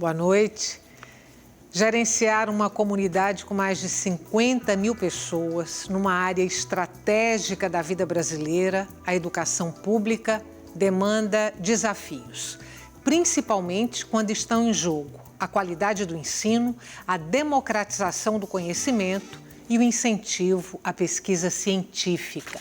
Boa noite. Gerenciar uma comunidade com mais de 50 mil pessoas numa área estratégica da vida brasileira, a educação pública, demanda desafios, principalmente quando estão em jogo a qualidade do ensino, a democratização do conhecimento e o incentivo à pesquisa científica.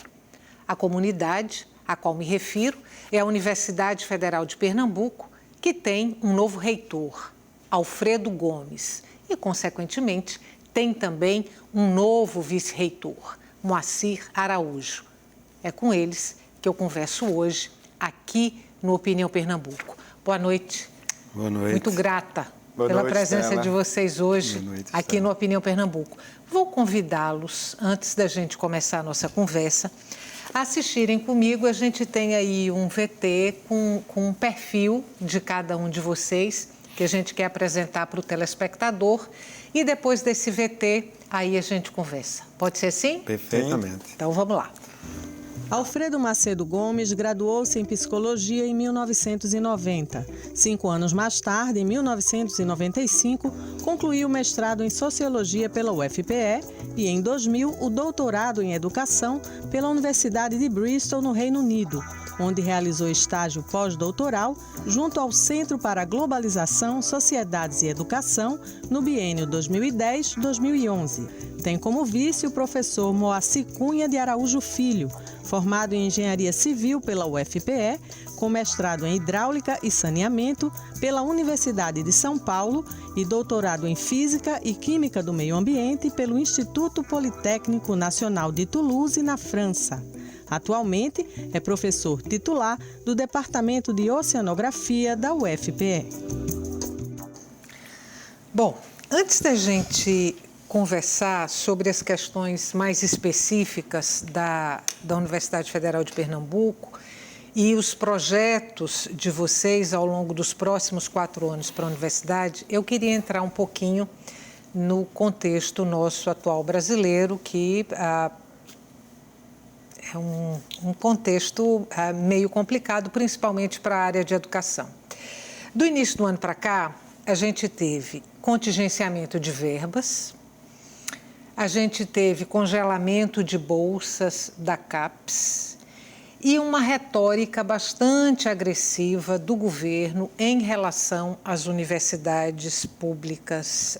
A comunidade a qual me refiro é a Universidade Federal de Pernambuco, que tem um novo reitor, Alfredo Gomes, e, consequentemente, tem também um novo vice-reitor, Moacir Araújo. É com eles que eu converso hoje, aqui no Opinião Pernambuco. Boa noite. Boa noite. Muito grata pela presença de vocês hoje aqui no Opinião Pernambuco. Vou convidá-los, antes da gente começar a nossa conversa, a assistirem comigo. A gente tem aí um VT com um perfil de cada um de vocês, que a gente quer apresentar para o telespectador, e depois desse VT, aí a gente conversa. Pode ser assim? Perfeitamente. Então vamos lá. Alfredo Macedo Gomes graduou-se em Psicologia em 1990. 5 anos mais tarde, em 1995, concluiu o mestrado em Sociologia pela UFPE e, em 2000, o doutorado em Educação pela Universidade de Bristol, no Reino Unido, onde realizou estágio pós-doutoral junto ao Centro para a Globalização, Sociedades e Educação, no biênio 2010-2011. Tem como vice o professor Moacir Cunha de Araújo Filho, formado em Engenharia Civil pela UFPE, com mestrado em Hidráulica e Saneamento pela Universidade de São Paulo e doutorado em Física e Química do Meio Ambiente pelo Instituto Politécnico Nacional de Toulouse, na França. Atualmente é professor titular do Departamento de Oceanografia da UFPE. Bom, antes da gente conversar sobre as questões mais específicas da Universidade Federal de Pernambuco e os projetos de vocês ao longo dos próximos 4 anos para a universidade, eu queria entrar um pouquinho no contexto nosso atual brasileiro, que é um contexto meio complicado, principalmente para a área de educação. Do início do ano para cá, a gente teve contingenciamento de verbas, a gente teve congelamento de bolsas da CAPES e uma retórica bastante agressiva do governo em relação às universidades públicas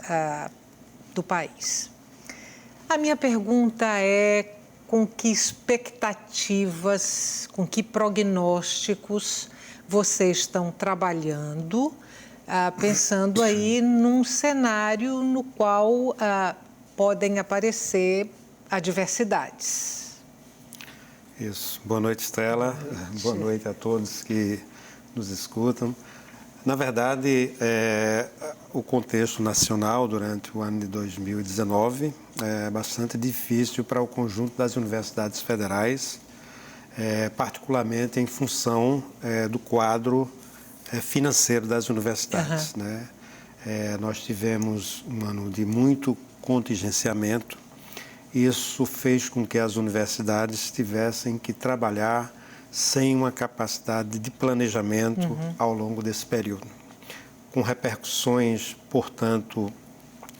do país. A minha pergunta é: com que expectativas, com que prognósticos vocês estão trabalhando, pensando aí num cenário no qual podem aparecer adversidades? Isso. Boa noite, Estela. Boa noite a todos que nos escutam. Na verdade, o contexto nacional durante o ano de 2019 é bastante difícil para o conjunto das universidades federais, particularmente em função do quadro financeiro das universidades. Uhum. Né? Nós tivemos um ano de muito contingenciamento. Isso fez com que as universidades tivessem que trabalhar sem uma capacidade de planejamento ao longo desse período, com repercussões, portanto,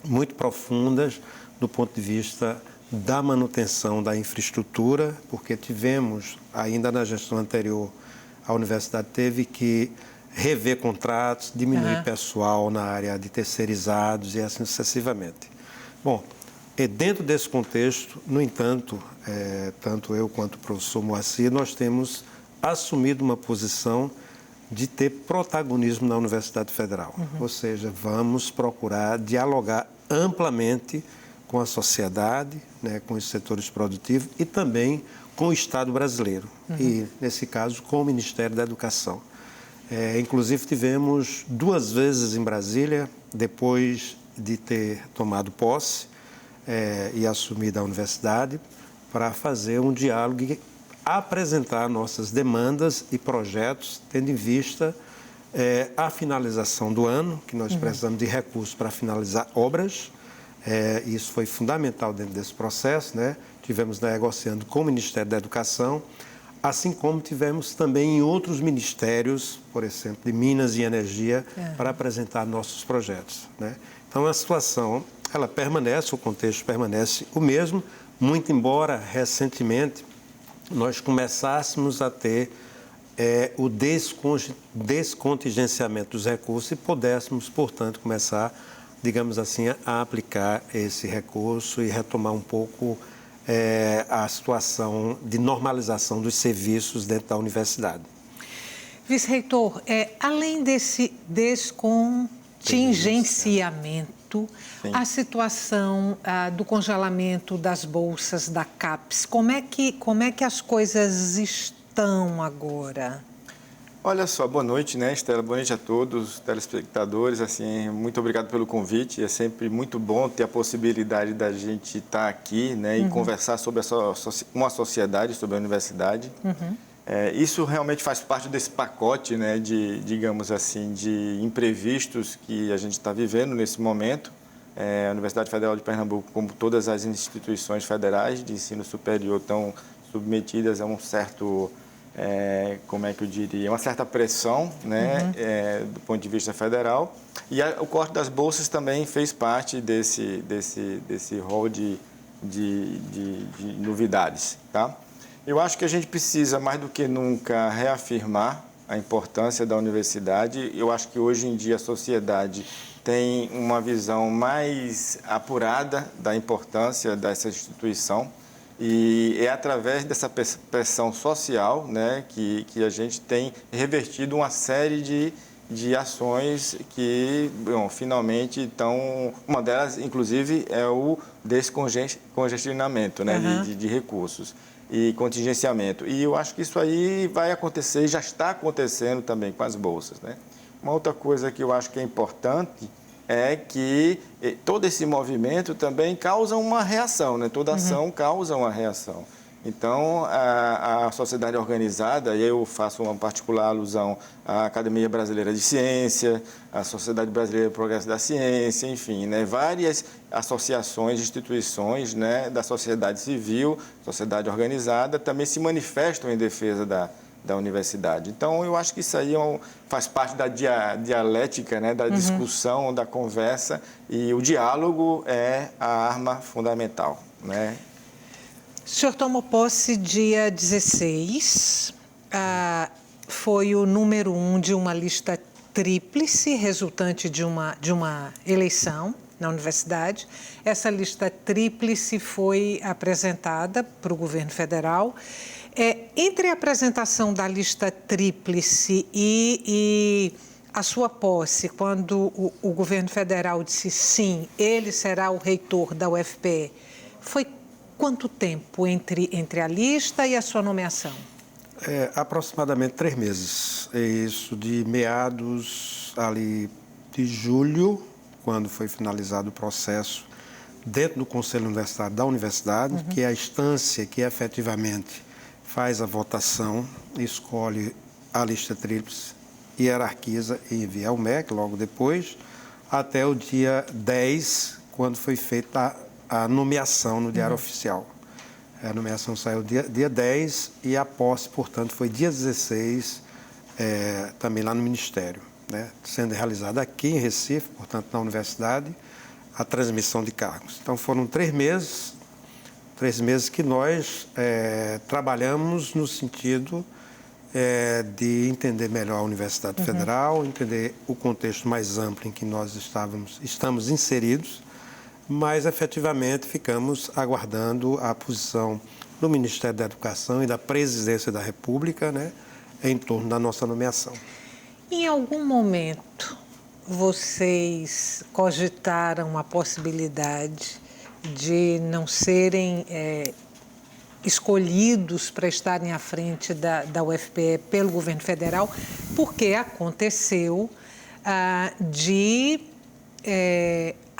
muito profundas do ponto de vista da manutenção da infraestrutura, porque tivemos, ainda na gestão anterior, a universidade teve que rever contratos, diminuir pessoal na área de terceirizados e assim sucessivamente. Bom, dentro desse contexto, no entanto, tanto eu quanto o professor Moacir, nós temos assumido uma posição de ter protagonismo na Universidade Federal. Ou seja, vamos procurar dialogar amplamente com a sociedade, né, com os setores produtivos e também com o Estado brasileiro. E, nesse caso, com o Ministério da Educação. Inclusive, tivemos 2 vezes em Brasília, depois de ter tomado posse e assumido a universidade, para fazer um diálogo e apresentar nossas demandas e projetos, tendo em vista a finalização do ano, que nós precisamos de recursos para finalizar obras. Isso foi fundamental dentro desse processo, né? Tivemos negociando com o Ministério da Educação assim como tivemos também em outros ministérios, por exemplo, de Minas e Energia, para apresentar nossos projetos, né? Então, a situação, ela permanece, o contexto permanece o mesmo, muito embora, recentemente, nós começássemos a ter o descontingenciamento dos recursos e pudéssemos, portanto, começar, digamos assim, a aplicar esse recurso e retomar um pouco a situação de normalização dos serviços dentro da universidade. Vice-reitor, além desse descontingenciamento, a situação do congelamento das bolsas da CAPES, como é que as coisas estão agora? Olha só, boa noite, né, Estela? Boa noite a todos os telespectadores. Assim, muito obrigado pelo convite. É sempre muito bom ter a possibilidade da gente estar aqui, né, e conversar sobre uma sociedade, sobre a universidade. Isso realmente faz parte desse pacote, né, de, digamos assim, de imprevistos que a gente está vivendo nesse momento. A Universidade Federal de Pernambuco, como todas as instituições federais de ensino superior, estão submetidas a um certo... como é que eu diria, uma certa pressão, né, do ponto de vista federal. E o corte das bolsas também fez parte desse rol de novidades, tá? Eu acho que a gente precisa, mais do que nunca, reafirmar a importância da universidade. Eu acho que hoje em dia a sociedade tem uma visão mais apurada da importância dessa instituição. E é através dessa pressão social, né, que a gente tem revertido uma série de ações que, bom, finalmente estão... Uma delas, inclusive, é o descongestionamento, né, de recursos e contingenciamento. E eu acho que isso aí vai acontecer, já está acontecendo também com as bolsas, né? Uma outra coisa que eu acho que é importante é que todo esse movimento também causa uma reação, né? Toda ação causa uma reação. Então, a sociedade organizada, e eu faço uma particular alusão à Academia Brasileira de Ciência, à Sociedade Brasileira do Progresso da Ciência, enfim, né? Várias associações, instituições, né, da sociedade civil, sociedade organizada, também se manifestam em defesa da universidade. Então, eu acho que isso aí faz parte da dialética, né, da discussão, da conversa, e o diálogo é a arma fundamental, né? O senhor tomou posse dia 16, foi o número 1 de uma lista tríplice, resultante de uma eleição na universidade. Essa lista tríplice foi apresentada para o governo federal. Entre a apresentação da lista tríplice e a sua posse, quando o governo federal disse sim, ele será o reitor da UFPE, foi quanto tempo entre a lista e a sua nomeação? Aproximadamente 3 meses. Isso de meados ali de julho, quando foi finalizado o processo dentro do Conselho Universitário da universidade, que é a instância que efetivamente faz a votação, escolhe a lista tríplice, hierarquiza e envia ao MEC logo depois, até o dia 10, quando foi feita a nomeação no Diário Oficial. A nomeação saiu dia 10 e a posse, portanto, foi dia 16, também lá no Ministério, né? Sendo realizada aqui em Recife, portanto, na universidade, a transmissão de cargos. Então, foram 3 meses que nós trabalhamos no sentido de entender melhor a Universidade Federal, entender o contexto mais amplo em que nós estamos inseridos, mas efetivamente ficamos aguardando a posição do Ministério da Educação e da Presidência da República, né, em torno da nossa nomeação. Em algum momento, vocês cogitaram a possibilidade de não serem escolhidos para estarem à frente da UFPE pelo governo federal, porque aconteceu a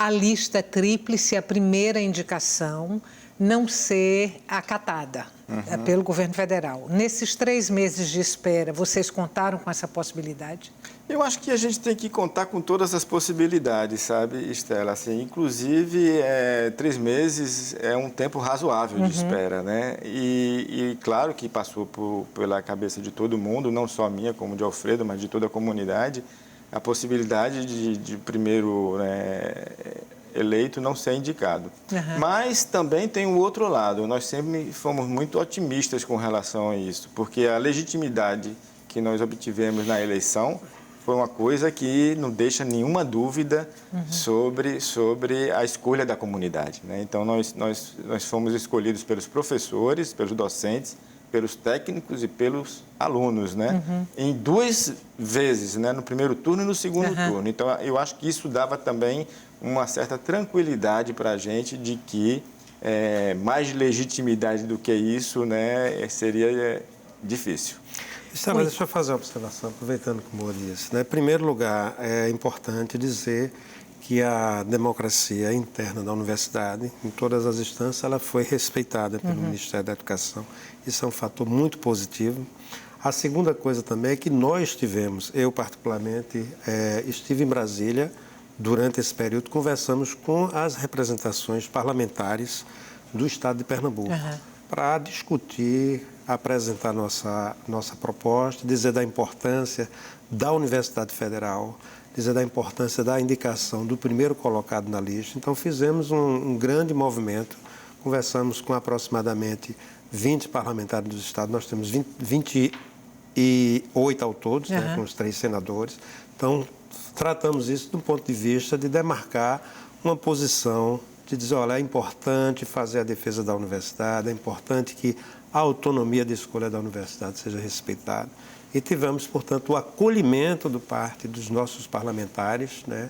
lista tríplice, a primeira indicação não ser acatada pelo governo federal. Nesses 3 meses de espera, vocês contaram com essa possibilidade? Eu acho que a gente tem que contar com todas as possibilidades, sabe, Estela? Assim, inclusive, 3 meses é um tempo razoável de espera, né? E claro que passou pela cabeça de todo mundo, não só minha, como de Alfredo, mas de toda a comunidade, a possibilidade de primeiro eleito não ser indicado. Mas também tem o outro lado. Nós sempre fomos muito otimistas com relação a isso, porque a legitimidade que nós obtivemos na eleição foi uma coisa que não deixa nenhuma dúvida sobre a escolha da comunidade, né? Então, nós fomos escolhidos pelos professores, pelos docentes, pelos técnicos e pelos alunos, né? Em 2 vezes, né? No primeiro turno e no segundo turno. Então, eu acho que isso dava também uma certa tranquilidade para a gente de que mais legitimidade do que isso, né, seria difícil. Estela, deixa eu fazer uma observação, aproveitando que o Moura disse, né? Em primeiro lugar, é importante dizer que a democracia interna da universidade, em todas as instâncias, ela foi respeitada pelo Ministério da Educação. Isso é um fator muito positivo. A segunda coisa também é que nós tivemos, eu particularmente, estive em Brasília durante esse período, conversamos com as representações parlamentares do Estado de Pernambuco para discutir, apresentar nossa proposta, dizer da importância da Universidade Federal, dizer da importância da indicação do primeiro colocado na lista. Então, fizemos um grande movimento, conversamos com aproximadamente 20 parlamentares do Estado, nós temos 28 ao todo, né, com os 3 senadores. Então, tratamos isso do ponto de vista de demarcar uma posição, de dizer, olha, é importante fazer a defesa da universidade, é importante que a autonomia de escolha da universidade seja respeitada. E tivemos, portanto, o acolhimento do parte dos nossos parlamentares, né,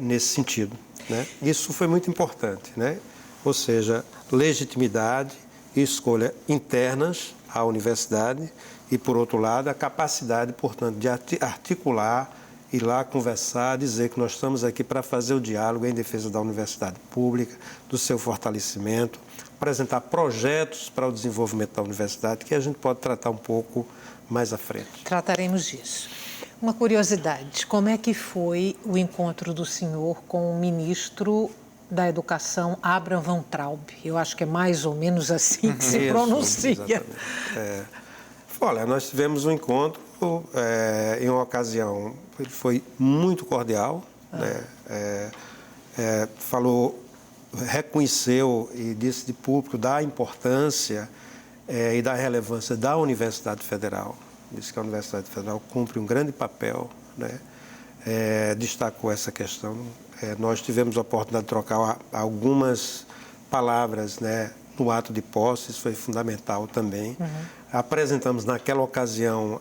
nesse sentido, né? Isso foi muito importante, né? Ou seja, legitimidade e escolha internas à universidade e, por outro lado, a capacidade, portanto, de articular, ir lá conversar, dizer que nós estamos aqui para fazer o diálogo em defesa da universidade pública, do seu fortalecimento, apresentar projetos para o desenvolvimento da universidade, que a gente pode tratar um pouco mais à frente. Trataremos disso. Uma curiosidade, como é que foi o encontro do senhor com o ministro da Educação, Abraham Van Traub? Eu acho que é mais ou menos assim que se pronuncia. Olha, nós tivemos um encontro em uma ocasião, ele foi muito cordial, né? Reconheceu e disse de público da importância e da relevância da Universidade Federal. Disse que a Universidade Federal cumpre um grande papel, né? Destacou essa questão. Nós tivemos a oportunidade de trocar algumas palavras, né, no ato de posse, isso foi fundamental também. Apresentamos naquela ocasião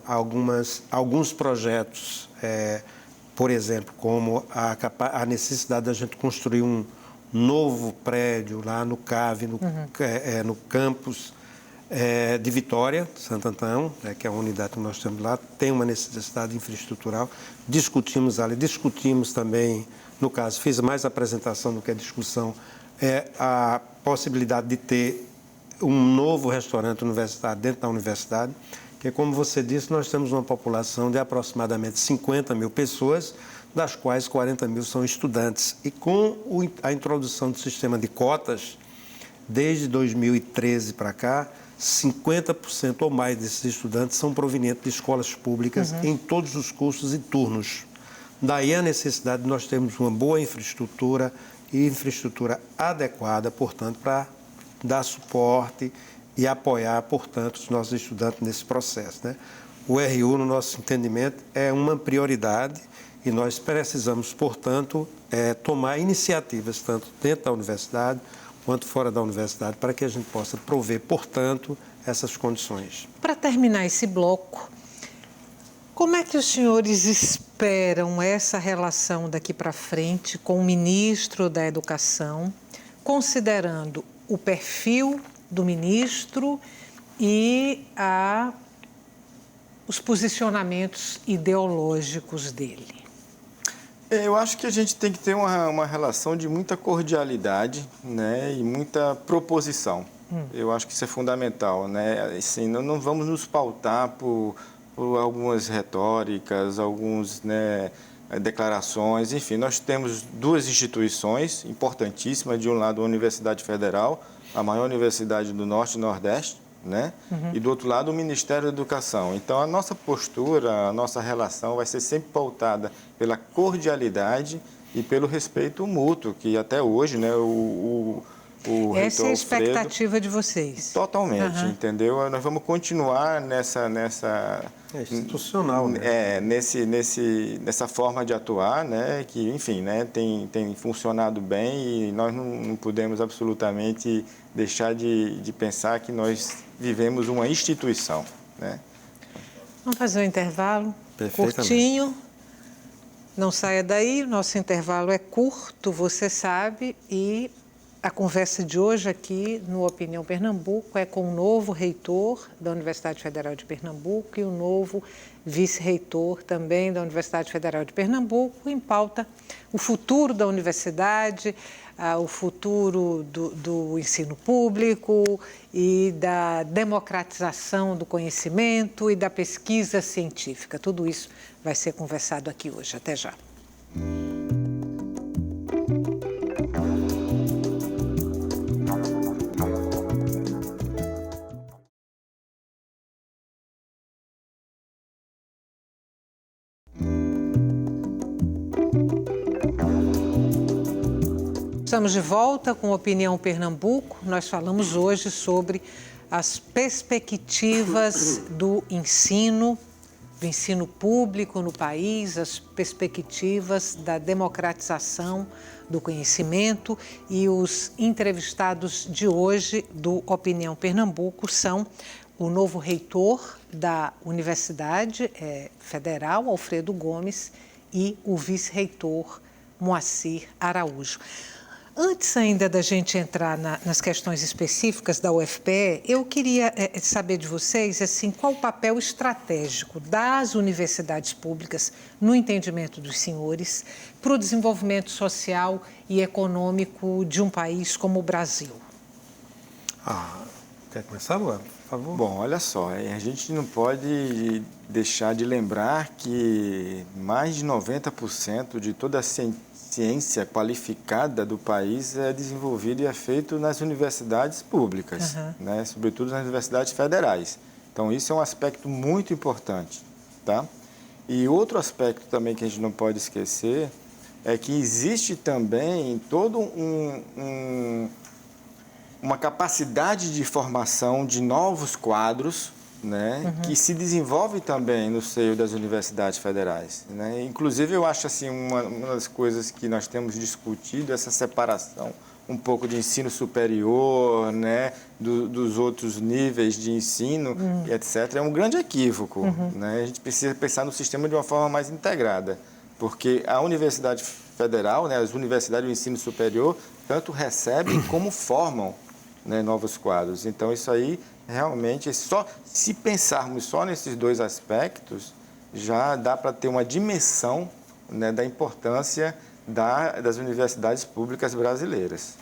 alguns projetos, por exemplo, como a necessidade da gente construir um novo prédio lá no CAV, no campus de Vitória, Santo Antão, que é a unidade que nós temos lá, tem uma necessidade infraestrutural. Discutimos também, no caso, fiz mais apresentação do que a discussão, a possibilidade de ter um novo restaurante universitário dentro da universidade, que, como você disse, nós temos uma população de aproximadamente 50 mil pessoas, das quais 40 mil são estudantes. E com a introdução do sistema de cotas, desde 2013 para cá, 50% ou mais desses estudantes são provenientes de escolas públicas em todos os cursos e turnos. Daí a necessidade de nós termos uma boa infraestrutura e infraestrutura adequada, portanto, para dar suporte e apoiar, portanto, os nossos estudantes nesse processo, né? O RU, no nosso entendimento, é uma prioridade e nós precisamos, portanto, tomar iniciativas, tanto dentro da universidade quanto fora da universidade, para que a gente possa prover, portanto, essas condições. Para terminar esse bloco, como é que os senhores esperam essa relação daqui para frente com o ministro da Educação, considerando o perfil do ministro e os posicionamentos ideológicos dele? Eu acho que a gente tem que ter uma relação de muita cordialidade, né, e muita proposição. Eu acho que isso é fundamental, né? Assim, não vamos nos pautar por algumas retóricas, declarações. Enfim, nós temos duas instituições importantíssimas. De um lado, a Universidade Federal, a maior universidade do Norte e Nordeste, né? E do outro lado, o Ministério da Educação. Então, a nossa postura, a nossa relação vai ser sempre pautada pela cordialidade e pelo respeito mútuo, que até hoje, né, essa é a expectativa de vocês. Totalmente, entendeu? Nós vamos continuar nessa institucional, né? Nessa forma de atuar, né? Que, enfim, né, tem funcionado bem e nós não podemos absolutamente deixar de pensar que nós vivemos uma instituição, né? Vamos fazer um intervalo curtinho. Não saia daí, nosso intervalo é curto, você sabe, e a conversa de hoje aqui no Opinião Pernambuco é com o novo reitor da Universidade Federal de Pernambuco e o novo vice-reitor também da Universidade Federal de Pernambuco. Em pauta, o futuro da universidade, o futuro do ensino público e da democratização do conhecimento e da pesquisa científica. Tudo isso vai ser conversado aqui hoje. Até já. Estamos de volta com Opinião Pernambuco. Nós falamos hoje sobre as perspectivas do ensino público no país, as perspectivas da democratização do conhecimento, e os entrevistados de hoje do Opinião Pernambuco são o novo reitor da Universidade Federal, Alfredo Gomes, e o vice-reitor Moacir Araújo. Antes ainda da gente entrar nas questões específicas da UFPE, eu queria saber de vocês assim, qual o papel estratégico das universidades públicas, no entendimento dos senhores, para o desenvolvimento social e econômico de um país como o Brasil. Quer começar, Luana, por favor? Bom, olha só, a gente não pode deixar de lembrar que mais de 90% de toda a ciência qualificada do país é desenvolvida e é feito nas universidades públicas, né? Sobretudo nas universidades federais. Então, isso é um aspecto muito importante, tá? E outro aspecto também que a gente não pode esquecer é que existe também todo uma capacidade de formação de novos quadros, né, que se desenvolve também no seio das universidades federais, né? Inclusive, eu acho assim, uma das coisas que nós temos discutido, essa separação um pouco de ensino superior, né, dos outros níveis de ensino, etc., é um grande equívoco, né? A gente precisa pensar no sistema de uma forma mais integrada, porque a Universidade Federal, né, as universidades do ensino superior, tanto recebem como formam, né, novos quadros. Então, isso aí, realmente, se pensarmos só nesses dois aspectos, já dá para ter uma dimensão, né, da importância das universidades públicas brasileiras.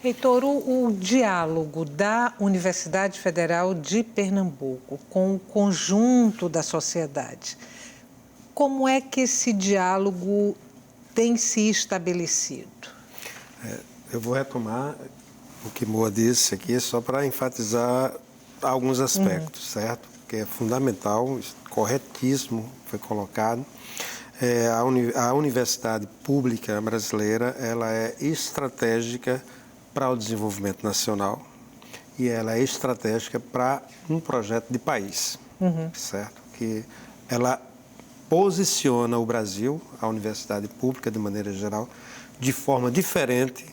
Reitor, o diálogo da Universidade Federal de Pernambuco com o conjunto da sociedade, como é que esse diálogo tem se estabelecido? Eu vou retomar o que Moa disse aqui, só para enfatizar alguns aspectos, certo? Que é fundamental, corretíssimo, foi colocado. A universidade pública brasileira, ela é estratégica para o desenvolvimento nacional e ela é estratégica para um projeto de país, certo? Que ela posiciona o Brasil, a universidade pública de maneira geral, de forma diferente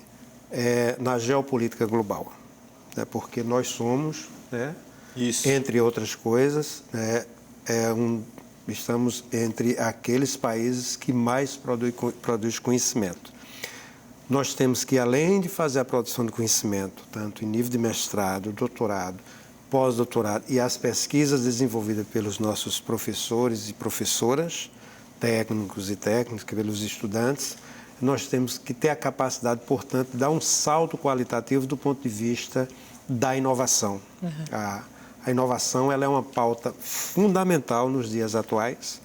na geopolítica global, né? Porque nós somos, né, entre outras coisas, estamos entre aqueles países que mais produz conhecimento. Nós temos que, além de fazer a produção de conhecimento, tanto em nível de mestrado, doutorado, pós-doutorado e as pesquisas desenvolvidas pelos nossos professores e professoras, técnicos e técnicas, pelos estudantes, nós temos que ter a capacidade, portanto, de dar um salto qualitativo do ponto de vista da inovação. A inovação ela é uma pauta fundamental nos dias atuais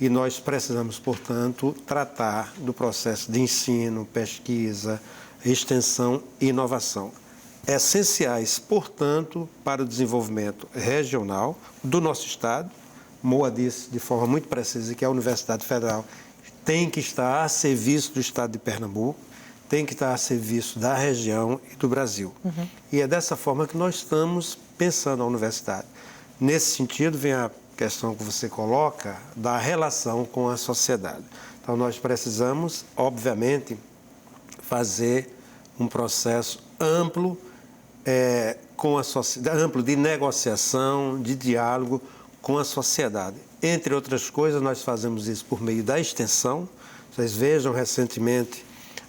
e nós precisamos, portanto, tratar do processo de ensino, pesquisa, extensão e inovação. Essenciais, portanto, para o desenvolvimento regional do nosso Estado. Moa disse de forma muito precisa que a Universidade Federal tem que estar a serviço do Estado de Pernambuco, tem que estar a serviço da região e do Brasil. E é dessa forma que nós estamos pensando a universidade. Nesse sentido, vem a questão que você coloca da relação com a sociedade. Então, nós precisamos, obviamente, fazer um processo amplo, com a sociedade, amplo de negociação, de diálogo com a sociedade. Entre outras coisas, nós fazemos isso por meio da extensão. Vocês vejam recentemente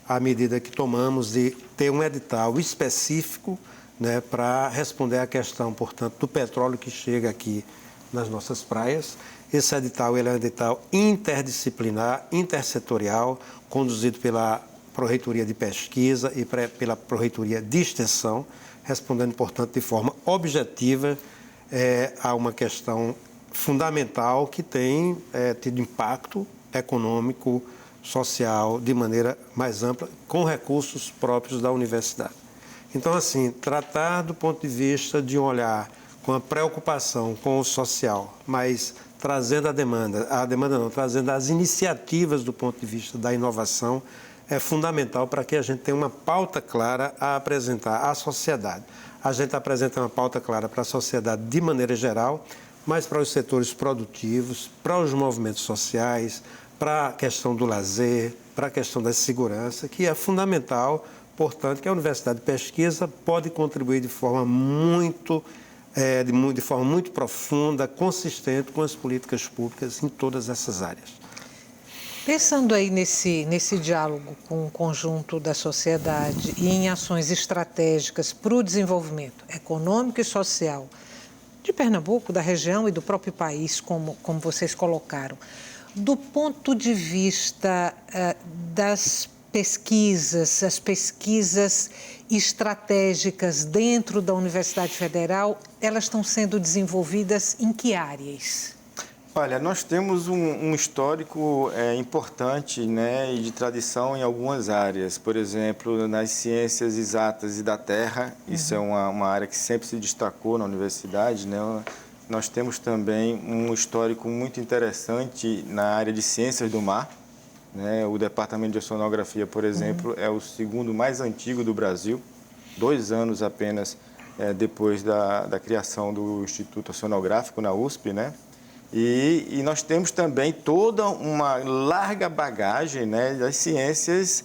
a medida que tomamos de ter um edital específico, né, para responder à questão, portanto, do petróleo que chega aqui nas nossas praias. Esse edital ele é um edital interdisciplinar, intersetorial, conduzido pela Pró-Reitoria de Pesquisa e pela Pró-Reitoria de Extensão, respondendo, portanto, de forma objetiva a uma questão fundamental que tem tido impacto econômico, social, de maneira mais ampla, com recursos próprios da universidade. Então, assim, tratar do ponto de vista de um olhar com a preocupação com o social, mas trazendo trazendo as iniciativas do ponto de vista da inovação, é fundamental para que a gente tenha uma pauta clara a apresentar à sociedade. A gente apresenta uma pauta clara para a sociedade de maneira geral, mas para os setores produtivos, para os movimentos sociais, para a questão do lazer, para a questão da segurança, que é fundamental, portanto, que a Universidade de Pesquisa pode contribuir de forma muito profunda, consistente com as políticas públicas em todas essas áreas. Pensando aí nesse diálogo com o conjunto da sociedade e em ações estratégicas para o desenvolvimento econômico e social de Pernambuco, da região e do próprio país, como vocês colocaram, do ponto de vista das pesquisas, as pesquisas estratégicas dentro da Universidade Federal, elas estão sendo desenvolvidas em que áreas? Olha, nós temos um histórico importante, né, e de tradição em algumas áreas. Por exemplo, nas ciências exatas e da terra, isso é uma área que sempre se destacou na universidade, né? Nós temos também um histórico muito interessante na área de ciências do mar, né? O Departamento de Oceanografia, por exemplo, é o segundo mais antigo do Brasil, 2 anos apenas depois da criação do Instituto Oceanográfico na USP, né? E nós temos também toda uma larga bagagem, né, das ciências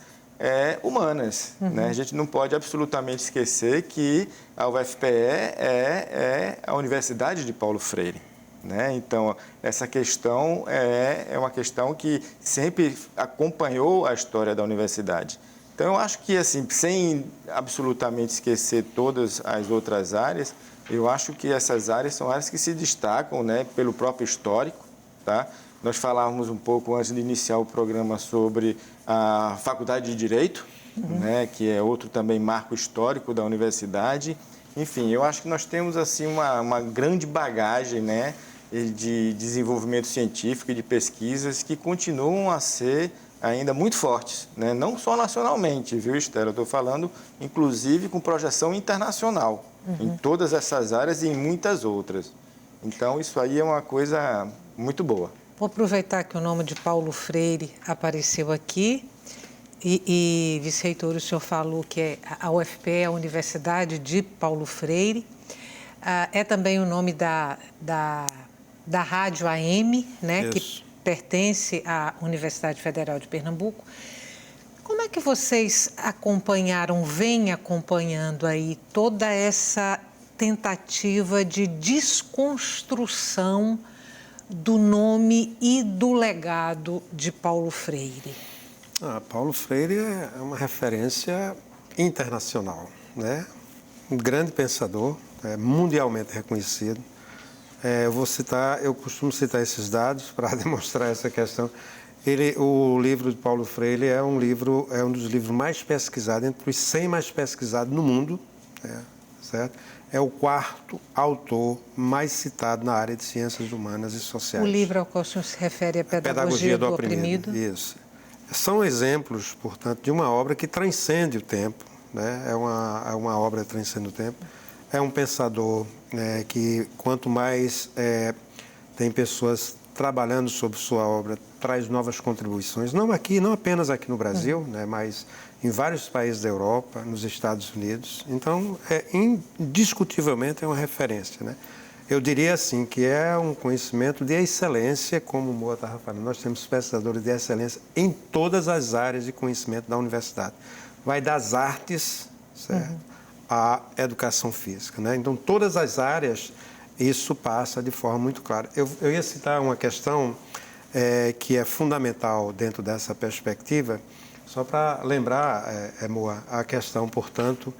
humanas. Né? A gente não pode absolutamente esquecer que a UFPE é a Universidade de Paulo Freire. Né? Então, essa questão é uma questão que sempre acompanhou a história da universidade. Então, eu acho que, assim, sem absolutamente esquecer todas as outras áreas, eu acho que essas áreas são áreas que se destacam, né, pelo próprio histórico. Tá? Nós falávamos um pouco antes de iniciar o programa sobre a Faculdade de Direito, né, que é outro também marco histórico da universidade. Enfim, eu acho que nós temos assim, uma grande bagagem, né, de desenvolvimento científico e de pesquisas que continuam a ser ainda muito fortes, né? Não só nacionalmente, viu, Estela? Eu estou falando, inclusive, com projeção internacional, em todas essas áreas e em muitas outras. Então, isso aí é uma coisa muito boa. Vou aproveitar que o nome de Paulo Freire apareceu aqui e vice-reitor, o senhor falou que a UFPE é a Universidade de Paulo Freire. É também o nome da Rádio AM, né, que pertence à Universidade Federal de Pernambuco. Como é que vocês vêm acompanhando aí toda essa tentativa de desconstrução do nome e do legado de Paulo Freire? Paulo Freire é uma referência internacional, né? Um grande pensador, mundialmente reconhecido. Eu costumo citar esses dados para demonstrar essa questão. O livro de Paulo Freire é um dos livros mais pesquisados, entre os 100 mais pesquisados no mundo, certo? É o 4º autor mais citado na área de ciências humanas e sociais. O livro ao qual o senhor se refere é Pedagogia do Oprimido. Isso. São exemplos, portanto, de uma obra que transcende o tempo, né? É uma obra que transcende o tempo. É um pensador que, quanto mais tem pessoas trabalhando sobre sua obra, traz novas contribuições, não apenas aqui no Brasil, né, mas em vários países da Europa, nos Estados Unidos. Então, indiscutivelmente, é uma referência, né? Eu diria assim que é um conhecimento de excelência, como o Moa estava falando. Nós temos pesquisadores de excelência em todas as áreas de conhecimento da universidade. Vai das artes, certo, à educação física, né? Então, todas as áreas, isso passa de forma muito clara. Eu ia citar uma questão que é fundamental dentro dessa perspectiva, só para lembrar, Moa, a questão, portanto,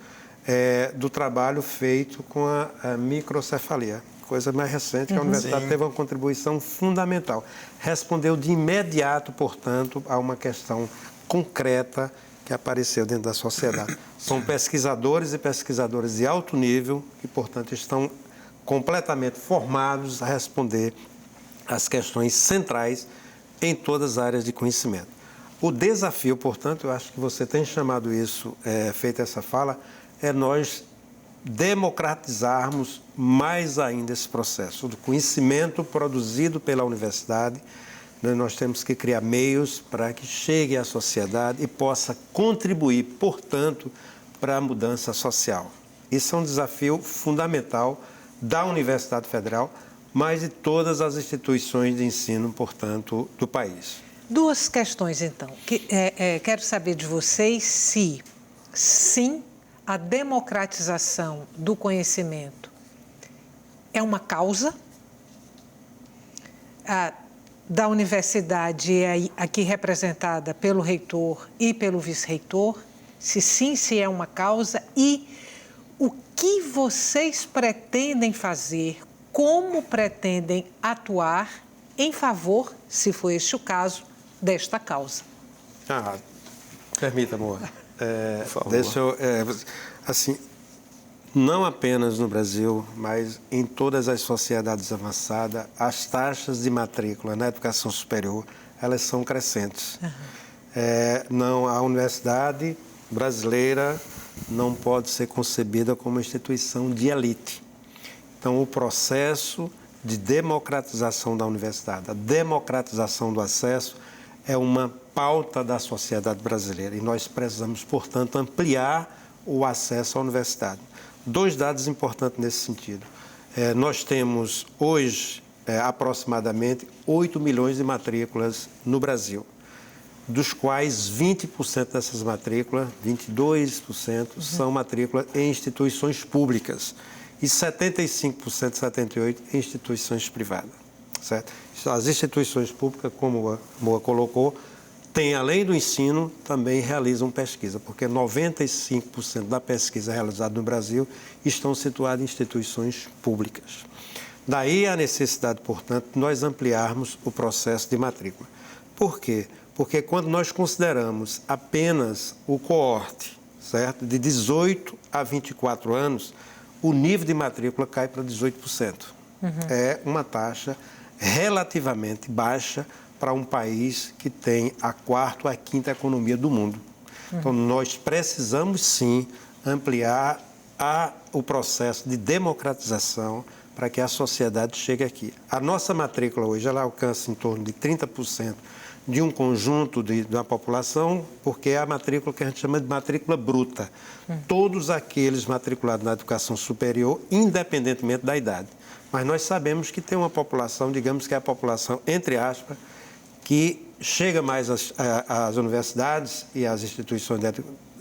do trabalho feito com a microcefalia, coisa mais recente, que a universidade teve uma contribuição fundamental. Respondeu de imediato, portanto, a uma questão concreta que apareceu dentro da sociedade. São pesquisadores e pesquisadoras de alto nível que, portanto, estão completamente formados a responder às questões centrais em todas as áreas de conhecimento. O desafio, portanto, eu acho que você tem chamado isso, feito essa fala, é nós democratizarmos mais ainda esse processo do conhecimento produzido pela universidade. Nós temos que criar meios para que chegue à sociedade e possa contribuir, portanto, para a mudança social. Isso é um desafio fundamental da Universidade Federal, mas de todas as instituições de ensino, portanto, do país. Duas questões, então. Quero saber de vocês se, sim, a democratização do conhecimento é uma causa da universidade, aqui representada pelo reitor e pelo vice-reitor, se sim, se é uma causa, e o que vocês pretendem fazer, como pretendem atuar em favor, se for este o caso, desta causa. Permita, amor. Deixa eu, assim, não apenas no Brasil, mas em todas as sociedades avançadas, as taxas de matrícula na educação superior, elas são crescentes. A universidade brasileira não pode ser concebida como uma instituição de elite. Então, o processo de democratização da universidade, a democratização do acesso, é uma pauta da sociedade brasileira e nós precisamos, portanto, ampliar o acesso à universidade. 2 dados importantes nesse sentido. Nós temos hoje aproximadamente 8 milhões de matrículas no Brasil, dos quais 20% dessas matrículas, 22%, são matrículas em instituições públicas e 75%, 78% em instituições privadas. Certo? As instituições públicas, como a Moa colocou, têm, além do ensino, também realizam pesquisa, porque 95% da pesquisa realizada no Brasil estão situadas em instituições públicas. Daí a necessidade, portanto, de nós ampliarmos o processo de matrícula. Por quê? Porque quando nós consideramos apenas o coorte, certo, de 18 a 24 anos, o nível de matrícula cai para 18%. É uma taxa relativamente baixa para um país que tem a 4ª ou a 5ª economia do mundo. Então, nós precisamos, sim, ampliar o processo de democratização para que a sociedade chegue aqui. A nossa matrícula hoje, ela alcança em torno de 30% de um conjunto da população, porque é a matrícula que a gente chama de matrícula bruta. Todos aqueles matriculados na educação superior, independentemente da idade. Mas nós sabemos que tem uma população, digamos que é a população, entre aspas, que chega mais às universidades e às instituições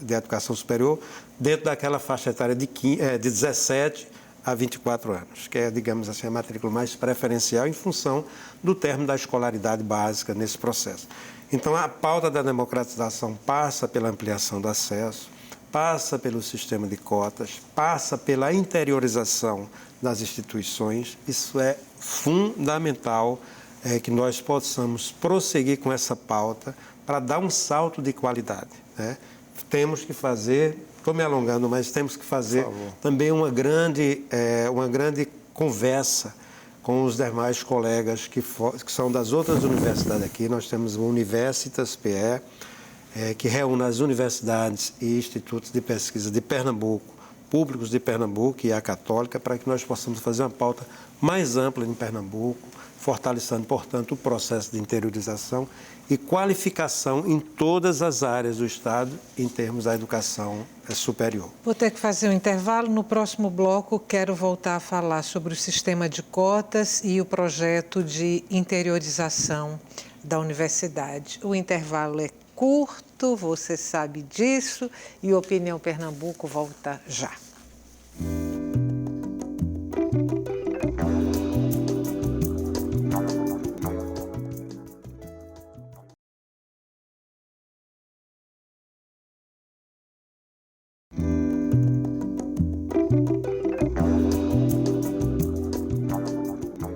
de educação superior dentro daquela faixa etária de 17 a 24 anos, que é, digamos assim, a matrícula mais preferencial em função do término da escolaridade básica nesse processo. Então, a pauta da democratização passa pela ampliação do acesso, passa pelo sistema de cotas, passa pela interiorização das instituições. Isso é fundamental que nós possamos prosseguir com essa pauta para dar um salto de qualidade, né? Temos que fazer, estou me alongando, mas temos que fazer também uma grande conversa com os demais colegas que são das outras universidades aqui. Nós temos o Universitas PE, que reúne as universidades e institutos de pesquisa de Pernambuco, públicos de Pernambuco e a Católica, para que nós possamos fazer uma pauta mais ampla em Pernambuco, fortalecendo, portanto, o processo de interiorização e qualificação em todas as áreas do Estado em termos da educação superior. Vou ter que fazer um intervalo. No próximo bloco, quero voltar a falar sobre o sistema de cotas e o projeto de interiorização da universidade. O intervalo é curto, você sabe disso, e o Opinião Pernambuco volta já.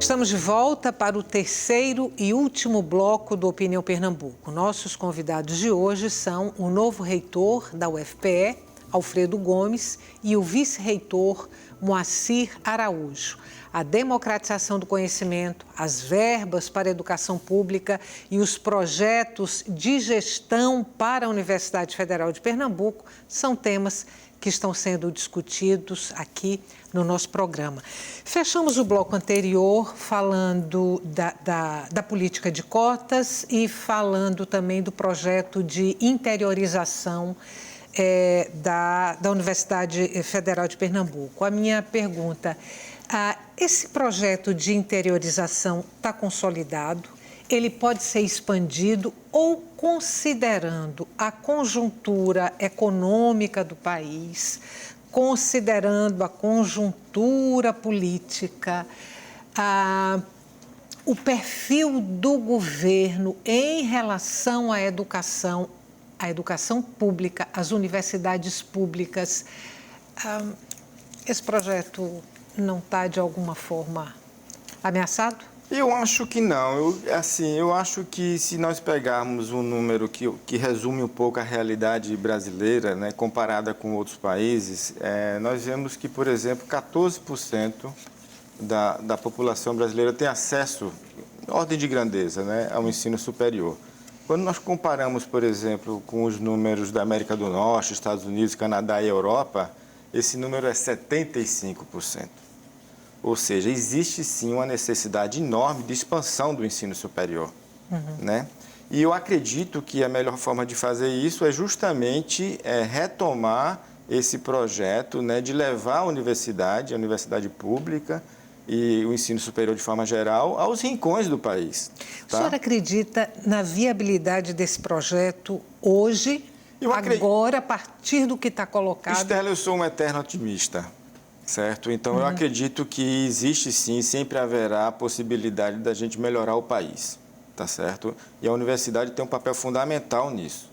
Estamos de volta para o terceiro e último bloco do Opinião Pernambuco. Nossos convidados de hoje são o novo reitor da UFPE, Alfredo Gomes, e o vice-reitor, Moacir Araújo. A democratização do conhecimento, as verbas para a educação pública e os projetos de gestão para a Universidade Federal de Pernambuco são temas que estão sendo discutidos aqui no nosso programa. Fechamos o bloco anterior falando da política de cotas e falando também do projeto de interiorização da Universidade Federal de Pernambuco. A minha pergunta, esse projeto de interiorização está consolidado? Ele pode ser expandido ou, considerando a conjuntura econômica do país, considerando a conjuntura política, o perfil do governo em relação à educação pública, às universidades públicas, esse projeto não está, de alguma forma, ameaçado? Eu acho que não. Eu acho que se nós pegarmos um número que resume um pouco a realidade brasileira, né, comparada com outros países, nós vemos que, por exemplo, 14% da população brasileira tem acesso, ordem de grandeza, né, ao ensino superior. Quando nós comparamos, por exemplo, com os números da América do Norte, Estados Unidos, Canadá e Europa, esse número é 75%. Ou seja, existe sim uma necessidade enorme de expansão do ensino superior, né? E eu acredito que a melhor forma de fazer isso é justamente retomar esse projeto, né, de levar a universidade pública e o ensino superior de forma geral aos rincões do país. Tá? O senhor acredita na viabilidade desse projeto hoje, agora, a partir do que está colocado? Estela, eu sou um eterno otimista. Certo? Então, eu acredito que existe sim, sempre haverá a possibilidade da gente melhorar o país, tá certo? E a universidade tem um papel fundamental nisso.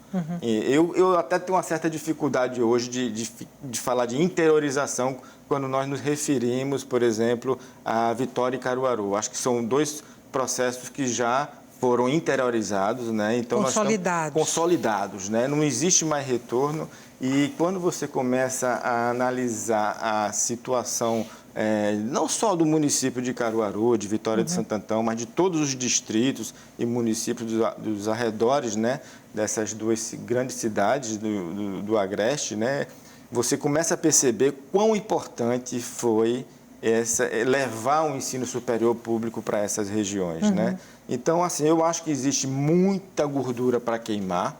Eu até tenho uma certa dificuldade hoje de falar de interiorização quando nós nos referimos, por exemplo, a Vitória e Caruaru. Acho que são dois processos que já foram interiorizados, né? Então, consolidados. Nós consolidados, né? Não existe mais retorno. E quando você começa a analisar a situação, não só do município de Caruaru, de Vitória de Santo Antão, mas de todos os distritos e municípios dos arredores, né, dessas duas grandes cidades do Agreste, né, você começa a perceber quão importante foi levar o ensino superior público para essas regiões, né? Então, assim, eu acho que existe muita gordura para queimar,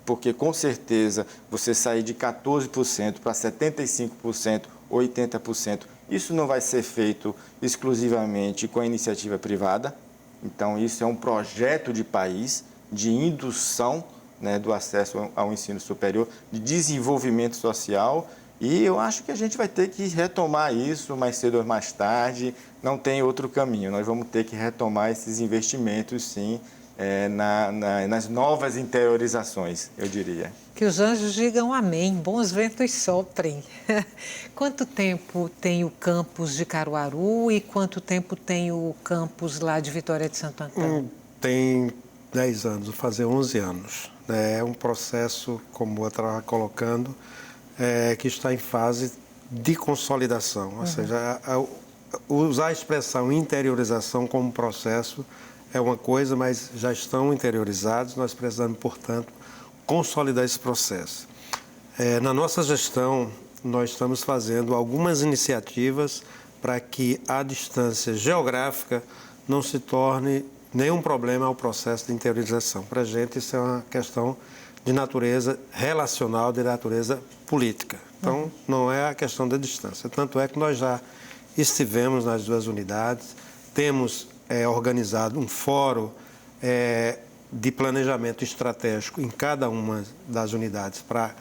porque, com certeza, você sair de 14% para 75%, 80%, isso não vai ser feito exclusivamente com a iniciativa privada. Então, isso é um projeto de país, de indução, né, do acesso ao ensino superior, de desenvolvimento social. E eu acho que a gente vai ter que retomar isso mais cedo ou mais tarde, não tem outro caminho. Nós vamos ter que retomar esses investimentos, sim, nas novas interiorizações, eu diria. Que os anjos digam amém, bons ventos soprem. Quanto tempo tem o campus de Caruaru e quanto tempo tem o campus lá de Vitória de Santo Antão? Tem 10 anos, vou fazer 11 anos. É um processo, como eu estava colocando, que está em fase de consolidação. Ou seja, usar a expressão interiorização como processo é uma coisa, mas já estão interiorizados, nós precisamos, portanto, consolidar esse processo. Na nossa gestão, nós estamos fazendo algumas iniciativas para que a distância geográfica não se torne nenhum problema ao processo de interiorização. Para a gente, isso é uma questão de natureza relacional, de natureza política. Então, não é a questão da distância. Tanto é que nós já estivemos nas duas unidades, temos organizado um fórum de planejamento estratégico em cada uma das unidades para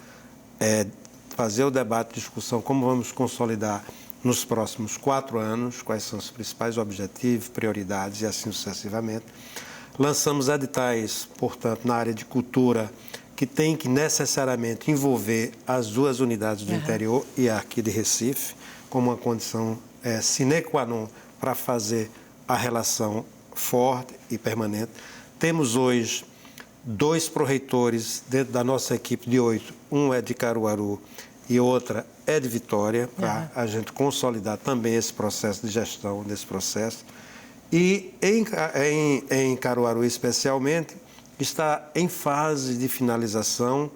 fazer o debate, discussão, como vamos consolidar nos próximos 4 anos, quais são os principais objetivos, prioridades e assim sucessivamente. Lançamos editais, portanto, na área de cultura, que tem que necessariamente envolver as duas unidades do interior e aqui de Recife, como uma condição sine qua non para fazer a relação forte e permanente. Temos hoje 2 pró-reitores dentro da nossa equipe de 8, um é de Caruaru e outra é de Vitória, para a gente consolidar também esse processo de gestão desse processo. E em Caruaru, especialmente, está em fase de finalização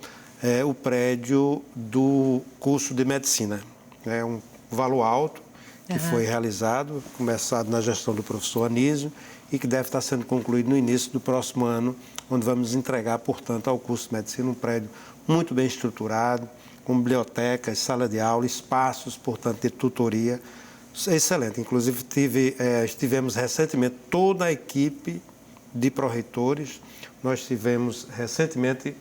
o prédio do curso de medicina. É um valor alto que foi realizado, começado na gestão do professor Anísio e que deve estar sendo concluído no início do próximo ano, onde vamos entregar, portanto, ao curso de medicina um prédio muito bem estruturado, com bibliotecas, sala de aula, espaços, portanto, de tutoria. Excelente. Inclusive, estivemos recentemente, toda a equipe de pró-reitores, nós estivemos recentemente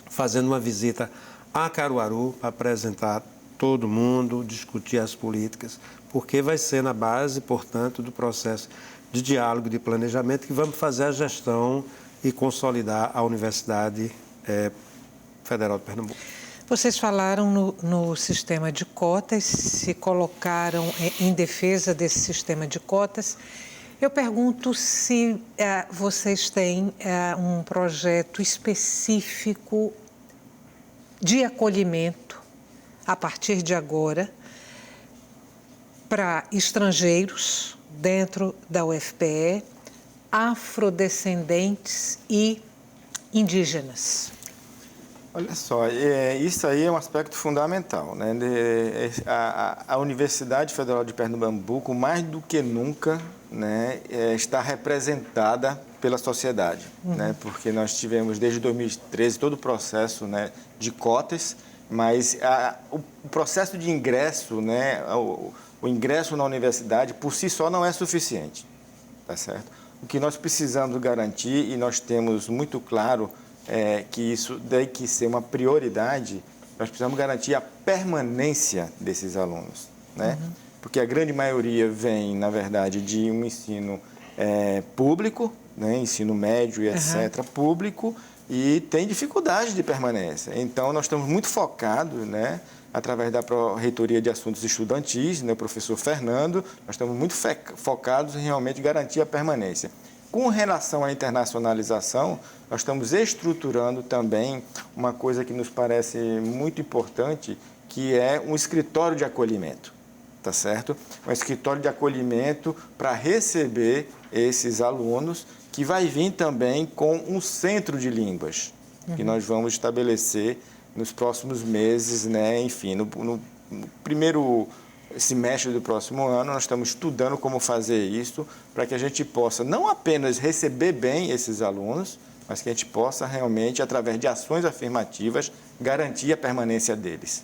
fazendo uma visita a Caruaru para apresentar todo mundo, discutir as políticas, porque vai ser na base, portanto, do processo de diálogo, de planejamento, que vamos fazer a gestão e consolidar a Universidade Federal de Pernambuco. Vocês falaram no sistema de cotas, se colocaram em defesa desse sistema de cotas. Eu pergunto se vocês têm um projeto específico de acolhimento, a partir de agora, para estrangeiros dentro da UFPE, afrodescendentes e indígenas. Olha só, isso aí é um aspecto fundamental, né? A Universidade Federal de Pernambuco, mais do que nunca, né, está representada pela sociedade, né? Porque nós tivemos desde 2013 todo o processo, né, de cotas, mas o processo de ingresso, né, o ingresso na universidade por si só não é suficiente, tá certo? O que nós precisamos garantir, e nós temos muito claro que isso tem que ser uma prioridade, nós precisamos garantir a permanência desses alunos, né? Porque a grande maioria vem, na verdade, de um ensino público, né? Ensino médio e etc., público, e tem dificuldade de permanência. Então, nós estamos muito focados, né, através da Reitoria de Assuntos Estudantis, né, o professor Fernando, nós estamos muito focados em realmente garantir a permanência. Com relação à internacionalização, nós estamos estruturando também uma coisa que nos parece muito importante, que é um escritório de acolhimento, tá certo? Um escritório de acolhimento para receber esses alunos, que vai vir também com um centro de línguas, que nós vamos estabelecer nos próximos meses, né? Enfim, no primeiro semestre do próximo ano, nós estamos estudando como fazer isso, para que a gente possa não apenas receber bem esses alunos, mas que a gente possa realmente, através de ações afirmativas, garantir a permanência deles.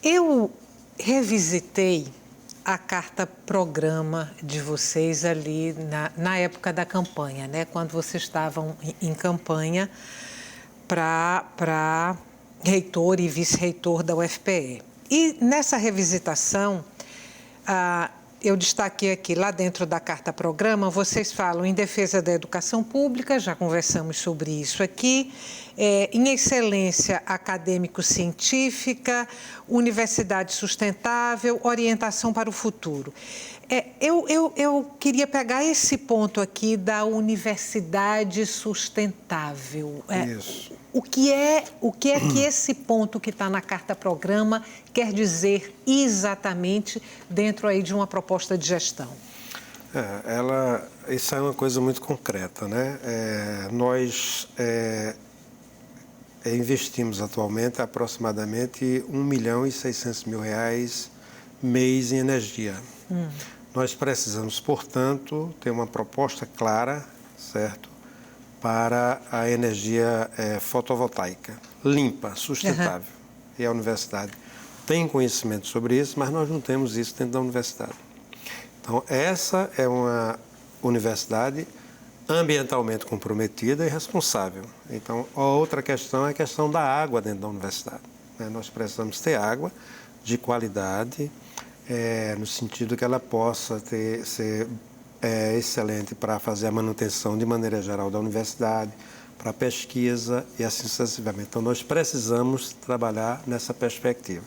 Eu revisitei a carta-programa de vocês ali na época da campanha, né? Quando vocês estavam em campanha para reitor e vice-reitor da UFPE. E nessa revisitação, eu destaquei aqui, lá dentro da carta-programa, vocês falam em defesa da educação pública, já conversamos sobre isso aqui, em excelência acadêmico-científica, universidade sustentável, orientação para o futuro. Eu queria pegar esse ponto aqui da universidade sustentável. Isso. O que é que esse ponto que está na carta-programa quer dizer exatamente dentro aí de uma proposta de gestão? Isso é uma coisa muito concreta, né? Nós investimos atualmente aproximadamente R$1.600.000 mês em energia. Nós precisamos, portanto, ter uma proposta clara, certo? Para a energia fotovoltaica, limpa, sustentável. E a universidade tem conhecimento sobre isso, mas nós não temos isso dentro da universidade. Então, essa é uma universidade ambientalmente comprometida e responsável. Então, a outra questão é a questão da água dentro da universidade. Nós precisamos ter água de qualidade, no sentido que ela possa ser excelente para fazer a manutenção de maneira geral da universidade, para pesquisa e assim sucessivamente. Então, nós precisamos trabalhar nessa perspectiva.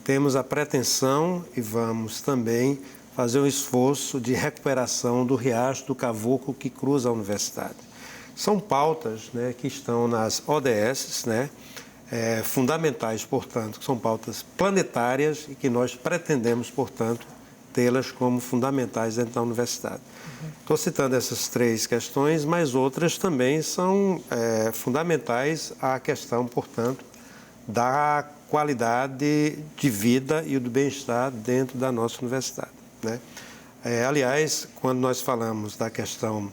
Temos a pretensão e vamos também fazer um esforço de recuperação do riacho do Cavoco que cruza a universidade. São pautas, né, que estão nas ODS, né, fundamentais, portanto, que são pautas planetárias e que nós pretendemos, portanto, tê-las como fundamentais dentro da universidade. Estou citando essas 3 questões, mas outras também são fundamentais à questão, portanto, da qualidade de vida e do bem-estar dentro da nossa universidade, né? Aliás, quando nós falamos da questão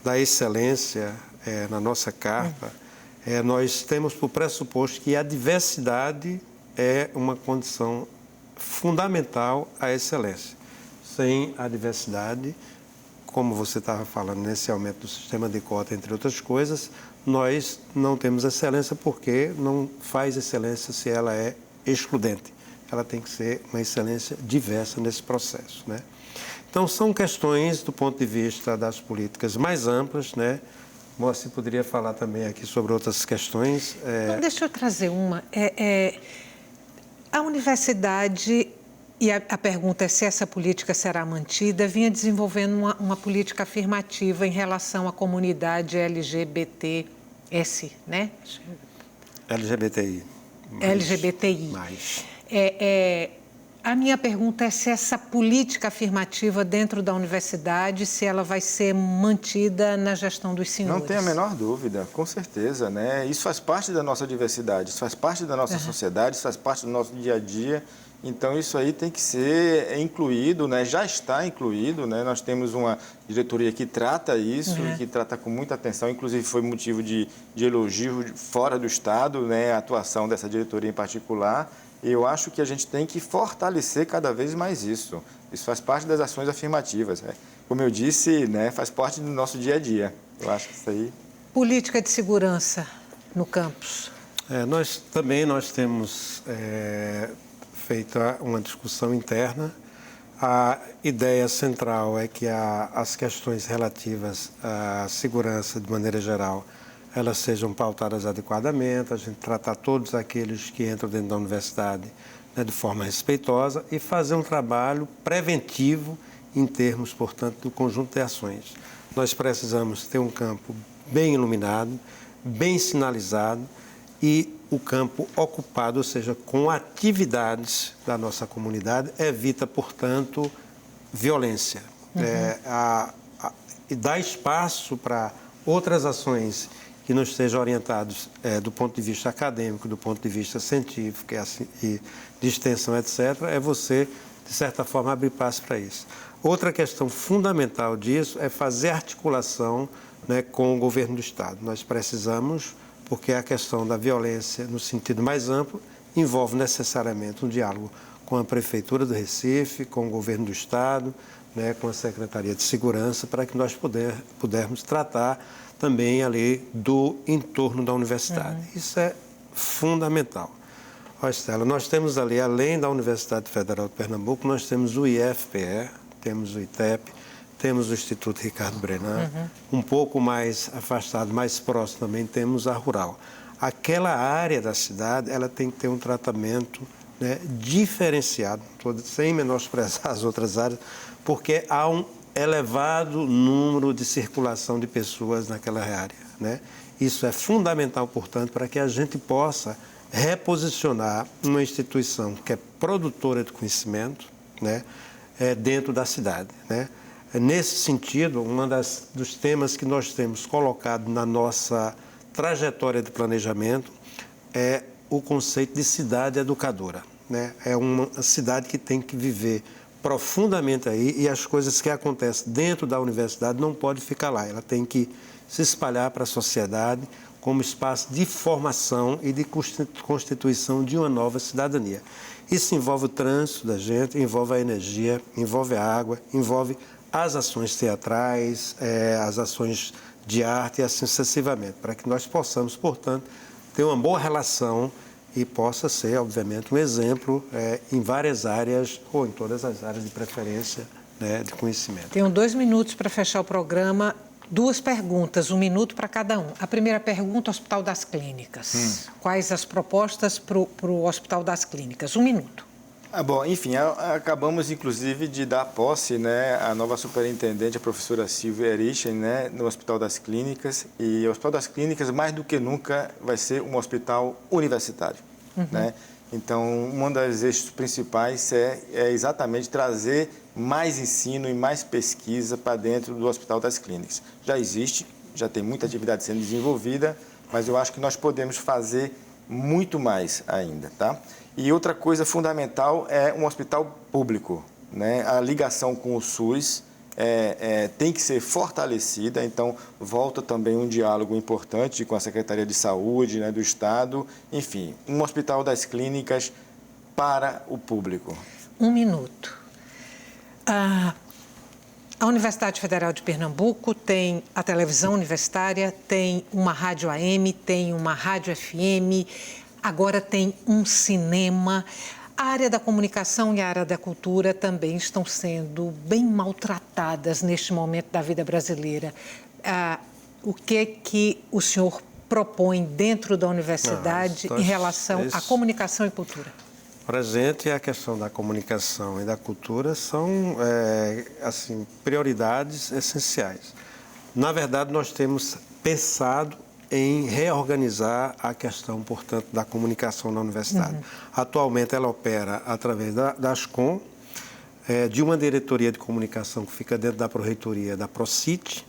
da excelência na nossa carta, nós temos por pressuposto que a diversidade é uma condição fundamental à excelência. Sem a diversidade, como você estava falando nesse aumento do sistema de cota, entre outras coisas, nós não temos excelência porque não faz excelência se ela é excludente. Ela tem que ser uma excelência diversa nesse processo, né? Então, são questões do ponto de vista das políticas mais amplas, né? Você poderia falar também aqui sobre outras questões. Então, deixa eu trazer uma. A universidade, e a pergunta é se essa política será mantida, vinha desenvolvendo uma política afirmativa em relação à comunidade LGBTS, né? LGBTI. LGBTI. A minha pergunta é se essa política afirmativa dentro da universidade, se ela vai ser mantida na gestão dos senhores. Não tem a menor dúvida, com certeza, né? Isso faz parte da nossa diversidade, isso faz parte da nossa sociedade, isso faz parte do nosso dia a dia. Então, isso aí tem que ser incluído, né? Já está incluído, né? Nós temos uma diretoria que trata isso, que trata com muita atenção, inclusive foi motivo de elogio fora do Estado, né? A atuação dessa diretoria em particular. E eu acho que a gente tem que fortalecer cada vez mais isso. Isso faz parte das ações afirmativas, né? Como eu disse, né? Faz parte do nosso dia a dia. Eu acho que isso aí... Política de segurança no campus. Nós temos feito uma discussão interna. A ideia central é que as questões relativas à segurança, de maneira geral, elas sejam pautadas adequadamente, a gente tratar todos aqueles que entram dentro da universidade, né, de forma respeitosa e fazer um trabalho preventivo em termos, portanto, do conjunto de ações. Nós precisamos ter um campo bem iluminado, bem sinalizado e o campo ocupado, ou seja, com atividades da nossa comunidade, evita, portanto, violência. E dá espaço para outras ações que não estejam orientados do ponto de vista acadêmico, do ponto de vista científico e de extensão, etc., é você, de certa forma, abrir passo para isso. Outra questão fundamental disso é fazer articulação, né, com o governo do Estado. Nós precisamos, porque a questão da violência, no sentido mais amplo, envolve necessariamente um diálogo com a Prefeitura do Recife, com o governo do Estado, né, com a Secretaria de Segurança, para que nós pudermos tratar também ali do entorno da universidade. Isso é fundamental. Ó, Estela, nós temos ali, além da Universidade Federal de Pernambuco, nós temos o IFPE, temos o ITEP, temos o Instituto Ricardo Brenan, um pouco mais afastado, mais próximo também temos a Rural. Aquela área da cidade, ela tem que ter um tratamento, né, diferenciado, sem menosprezar as outras áreas, porque há um elevado número de circulação de pessoas naquela área, né? Isso é fundamental, portanto, para que a gente possa reposicionar uma instituição que é produtora de conhecimento, né, dentro da cidade, né? Nesse sentido, dos temas que nós temos colocado na nossa trajetória de planejamento é o conceito de cidade educadora, né? É uma cidade que tem que viver profundamente aí, e as coisas que acontecem dentro da universidade não podem ficar lá, ela tem que se espalhar para a sociedade como espaço de formação e de constituição de uma nova cidadania. Isso envolve o trânsito da gente, envolve a energia, envolve a água, envolve as ações teatrais, as ações de arte e assim sucessivamente, para que nós possamos, portanto, ter uma boa relação e possa ser, obviamente, um exemplo em várias áreas ou em todas as áreas de preferência, né, de conhecimento. Tenho 2 minutos para fechar o programa. 2 perguntas, 1 minuto para cada um. A primeira pergunta, Hospital das Clínicas. Quais as propostas para o Hospital das Clínicas? 1 minuto. Bom, enfim, acabamos inclusive de dar posse, né, à nova superintendente, a professora Silvia Erichen, né, no Hospital das Clínicas. E o Hospital das Clínicas, mais do que nunca, vai ser um hospital universitário, né? Então, um dos eixos principais é exatamente trazer mais ensino e mais pesquisa para dentro do Hospital das Clínicas. Já existe, já tem muita atividade sendo desenvolvida, mas eu acho que nós podemos fazer muito mais ainda, tá? E outra coisa fundamental é um hospital público, né? A ligação com o SUS tem que ser fortalecida, então volta também um diálogo importante com a Secretaria de Saúde, né, do Estado, enfim, um Hospital das Clínicas para o público. 1 minuto. A Universidade Federal de Pernambuco tem a televisão universitária, tem uma rádio AM, tem uma rádio FM, agora tem um cinema. A área da comunicação e a área da cultura também estão sendo bem maltratadas neste momento da vida brasileira. O que o senhor propõe dentro da universidade em relação à comunicação e cultura? Para a gente, a questão da comunicação e da cultura são assim, prioridades essenciais. Na verdade, nós temos pensado em reorganizar a questão, portanto, da comunicação na universidade. Atualmente, ela opera através da ASCOM, de uma diretoria de comunicação que fica dentro da Pró-Reitoria da PROCIT,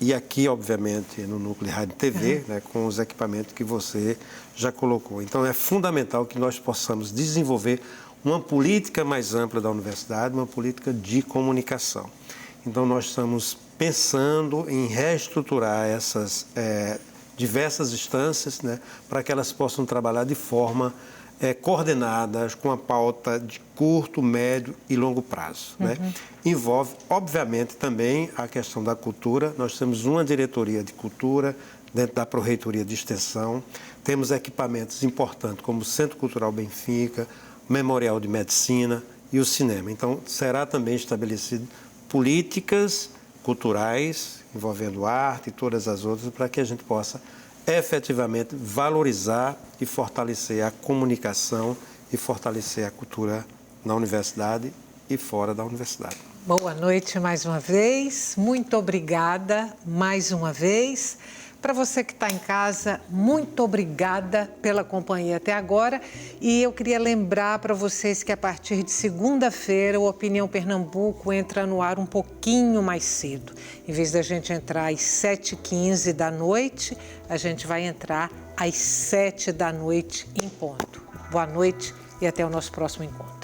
e aqui, obviamente, no núcleo de rádio e TV, né, com os equipamentos que você já colocou. Então, é fundamental que nós possamos desenvolver uma política mais ampla da universidade, uma política de comunicação. Então, nós estamos pensando em reestruturar essas diversas instâncias, né, para que elas possam trabalhar de forma coordenadas, com a pauta de curto, médio e longo prazo, né? Envolve, obviamente, também a questão da cultura. Nós temos uma diretoria de cultura dentro da Pró-Reitoria de Extensão, temos equipamentos importantes como o Centro Cultural Benfica, Memorial de Medicina e o cinema. Então, será também estabelecido políticas culturais envolvendo arte e todas as outras para que a gente possa efetivamente valorizar e fortalecer a comunicação e fortalecer a cultura na universidade e fora da universidade. Boa noite mais uma vez, muito obrigada mais uma vez. Para você que está em casa, muito obrigada pela companhia até agora. E eu queria lembrar para vocês que a partir de segunda-feira o Opinião Pernambuco entra no ar um pouquinho mais cedo. Em vez da gente entrar às 7h15 da noite, a gente vai entrar às 7 da noite em ponto. Boa noite e até o nosso próximo encontro.